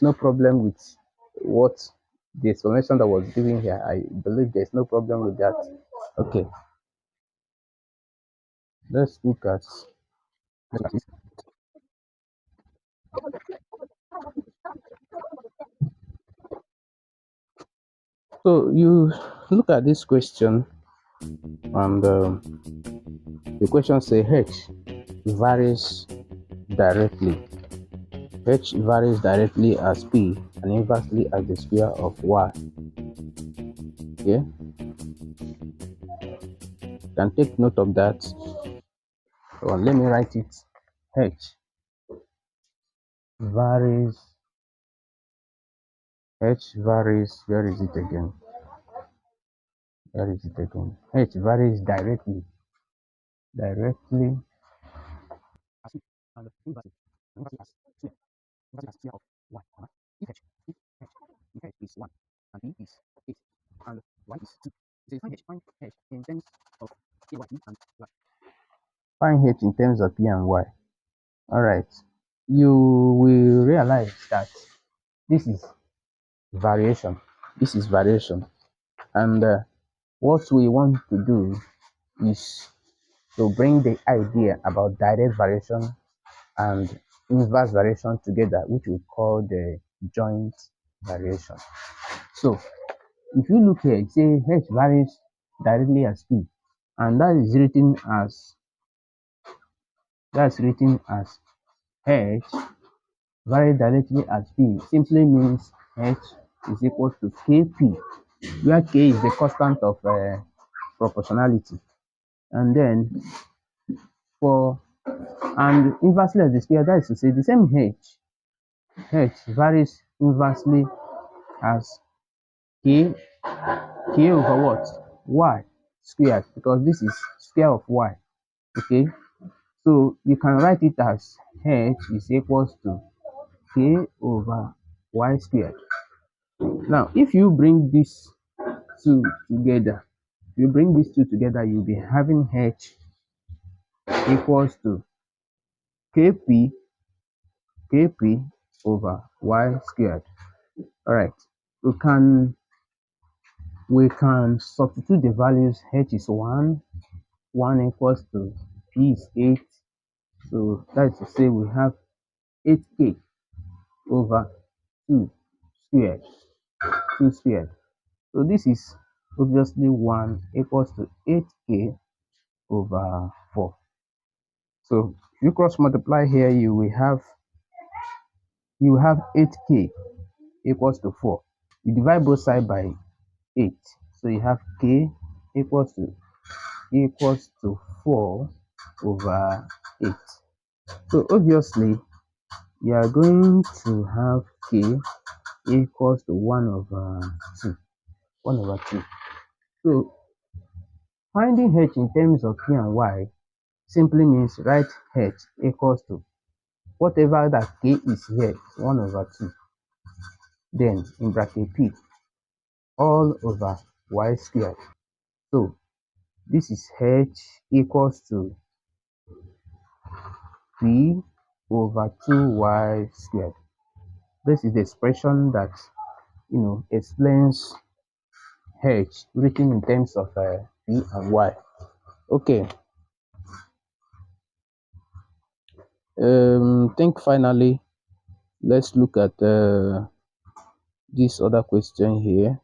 no problem with what the explanation that was given here. I believe there's no problem with that. Okay, let's look at this. So you look at this question, and the question say H varies directly. H varies directly as P and inversely as the square of Y. Yeah, you can take note of that. So let me write it. H varies. H varies. Where is it again? Where is it again? H varies directly. Directly. And inversely. Inversely as square. Inversely as square of Y. If H. If H is 1 and P is 8 and Y is 2. So find H in terms of P and Y. Find H in terms of P and Y. Alright. You will realize that this is variation. This is variation. And what we want to do is to bring the idea about direct variation and inverse variation together, which we call the joint variation. So if you look here, it says H varies directly as P, and that's written as H varies directly as P simply means H is equal to Kp, where K is the constant of proportionality, and then and inversely as the square, that is to say the same H varies inversely as K over what? Y squared, because this is square of Y. Okay, so you can write it as H is equals to K over Y squared. Now, if you bring these two together, you'll be having H equals to Kp over Y squared. All right, we can substitute the values. H is 1 equals to P is 8, so that is to say we have 8K over 2 squared. So this is obviously 1 equals to 8K over 4. So if you cross multiply here, you have 8K equals to 4. You divide both sides by 8, so you have K equals to 4 over 8. So obviously you are going to have K equals to 1 over 2. So finding H in terms of P and Y simply means write H equals to whatever that K is here is 1 over 2. Then in bracket P all over Y squared. So this is H equals to P over 2Y squared. This is the expression that explains H written in terms of P and Y. Okay. Think finally, let's look at this other question here.